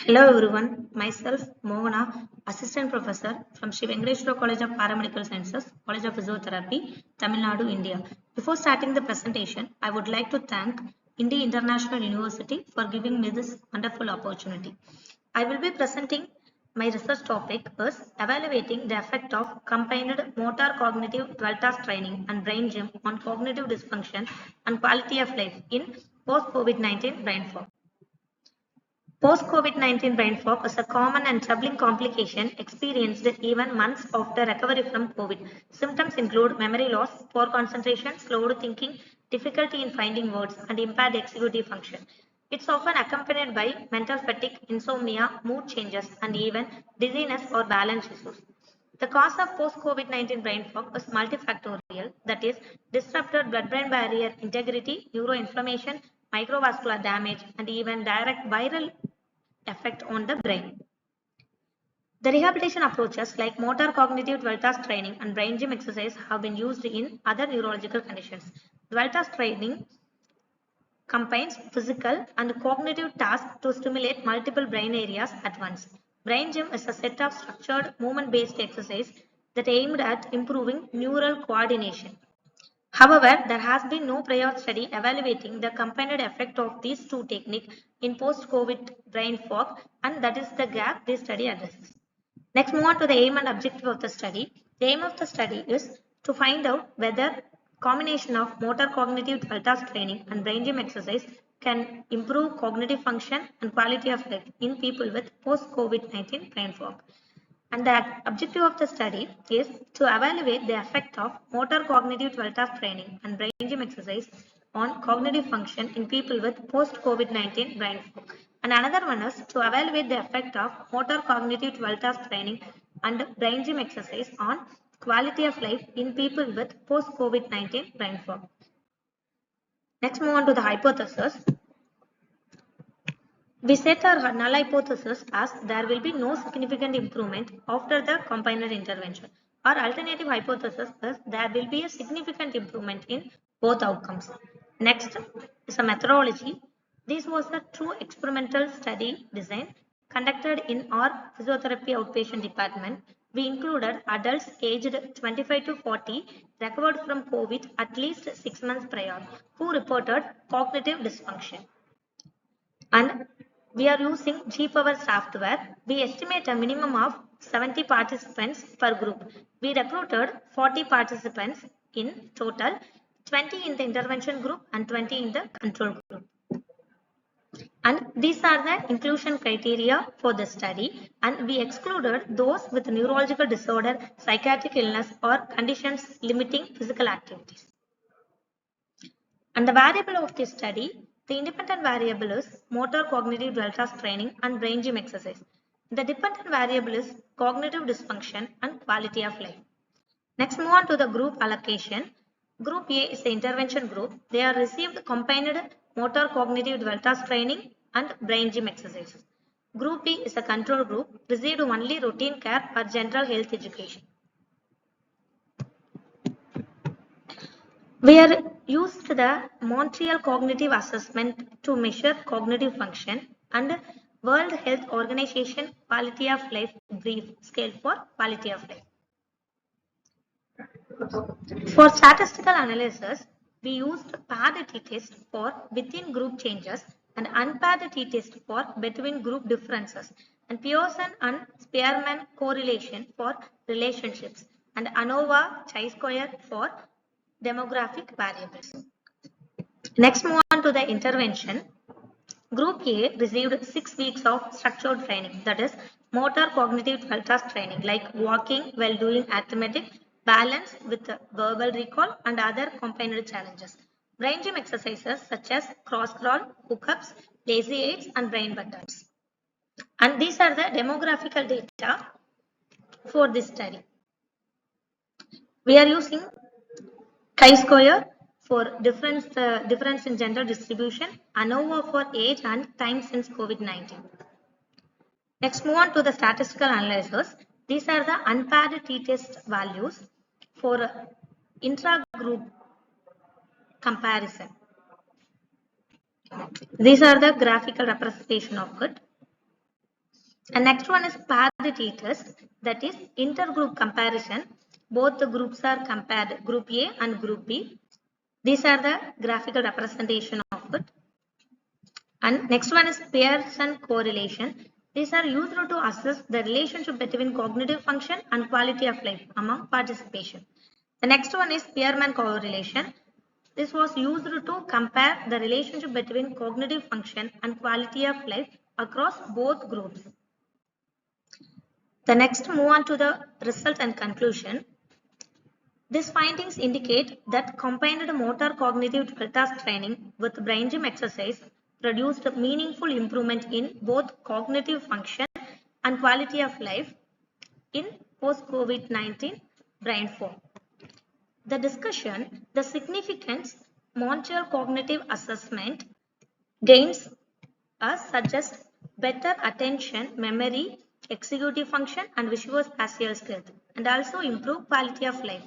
Hello everyone, myself Mohana, Assistant Professor from Shree Venkateshara College of Paramedical Sciences, College of Physiotherapy, Tamil Nadu, India. Before starting the presentation, I would like to thank Inti International University for giving me this wonderful opportunity. I will be presenting my research topic is evaluating the effect of combined motor cognitive 12 task training and brain gym on cognitive dysfunction and quality of life in post-COVID-19 brain fog. Post-COVID-19 brain fog is a common and troubling complication experienced even months after recovery from COVID. Symptoms include memory loss, poor concentration, slowed thinking, difficulty in finding words, and impaired executive function. It's often accompanied by mental fatigue, insomnia, mood changes, and even dizziness or balance issues. The cause of post-COVID-19 brain fog is multifactorial, that is, disrupted blood-brain barrier integrity, neuroinflammation, microvascular damage, and even direct viral effect on the brain. The rehabilitation approaches like motor cognitive 12 task training and brain gym exercise have been used in other neurological conditions. 12 task training combines physical and cognitive tasks to stimulate multiple brain areas at once. Brain gym is a set of structured movement-based exercise that aimed at improving neural coordination. However, there has been no prior study evaluating the combined effect of these two techniques in post-COVID brain fog, and that is the gap this study addresses. Next, move on to the aim and objective of the study. The aim of the study is to find out whether combination of motor cognitive 12 task training and brain gym exercise can improve cognitive function and quality of life in people with post-COVID-19 brain fog. And the objective of the study is to evaluate the effect of motor cognitive 12 task training and brain gym exercise on cognitive function in people with post-COVID-19 brain fog. And another one is to evaluate the effect of motor cognitive 12 task training and brain gym exercise on quality of life in people with post-COVID-19 brain fog. Next, move on to the hypothesis. We set our null hypothesis as there will be no significant improvement after the combined intervention. Our alternative hypothesis is there will be a significant improvement in both outcomes. Next is a methodology. This was a true experimental study design conducted in our physiotherapy outpatient department. We included adults aged 25 to 40 recovered from COVID at least 6 months prior who reported cognitive dysfunction. And we are using G-Power software. We estimate a minimum of 70 participants per group. We recruited 40 participants in total, 20 in the intervention group and 20 in the control group. And these are the inclusion criteria for the study, and we excluded those with neurological disorder, psychiatric illness, or conditions limiting physical activities. And the variable of this study, the independent variable is motor cognitive 12 task training and brain gym exercise. The dependent variable is cognitive dysfunction and quality of life. Next, move on to the group allocation. Group A is the intervention group. They are received combined motor cognitive 12 task training and brain gym exercises. Group B is a control group, received only routine care or general health education. We are used the Montreal Cognitive Assessment to measure cognitive function and World Health Organization Quality of Life Brief Scale for Quality of Life. For statistical analysis, we used paired t-test for within group changes and unpaired t-test for between group differences, and Pearson and Spearman correlation for relationships, and ANOVA chi-square for demographic variables. Next, move on to the intervention. Group A received 6 weeks of structured training, that is motor cognitive 12 task training like walking while doing arithmetic, balance with verbal recall, and other combined challenges. Brain gym exercises such as cross crawl, hookups, lazy eights, and brain buttons. And these are the demographical data for this study. We are using chi-square for difference in gender distribution, ANOVA for age and time since COVID-19. Next, move on to the statistical analysis. These are the unpaired t-test values for intra-group comparison. These are the graphical representation of it. And next one is paired t-test, that is intergroup comparison. Both the groups are compared, group A and group B. These are the graphical representation of it. And next one is Pearson correlation. These are used to assess the relationship between cognitive function and quality of life among participation. The next one is Spearman correlation. This was used to compare the relationship between cognitive function and quality of life across both groups. The next move on to the result and conclusion. These findings indicate that combined motor cognitive task training with brain gym exercise produced a meaningful improvement in both cognitive function and quality of life in post-COVID-19 brain fog. The discussion, the significance Montreal cognitive assessment gains suggest better attention, memory, executive function and visuospatial skills, and also improve quality of life.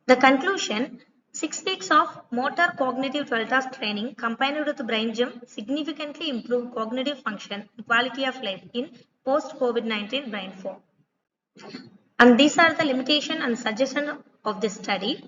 The conclusion, 6 weeks of motor cognitive 12-task training combined with brain gym significantly improved cognitive function and quality of life in post-COVID-19 brain fog. And these are the limitation and suggestion of this study.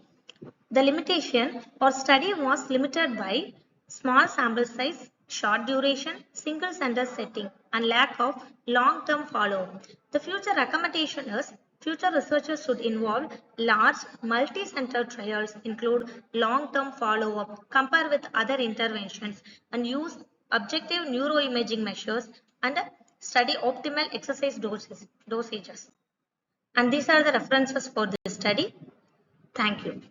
The limitation or study was limited by small sample size, short duration, single center setting, and lack of long-term follow-up. The future recommendation is future researchers should involve large multi-center trials, include long-term follow-up, compare with other interventions, and use objective neuroimaging measures and study optimal exercise dosages. And these are the references for this study. Thank you.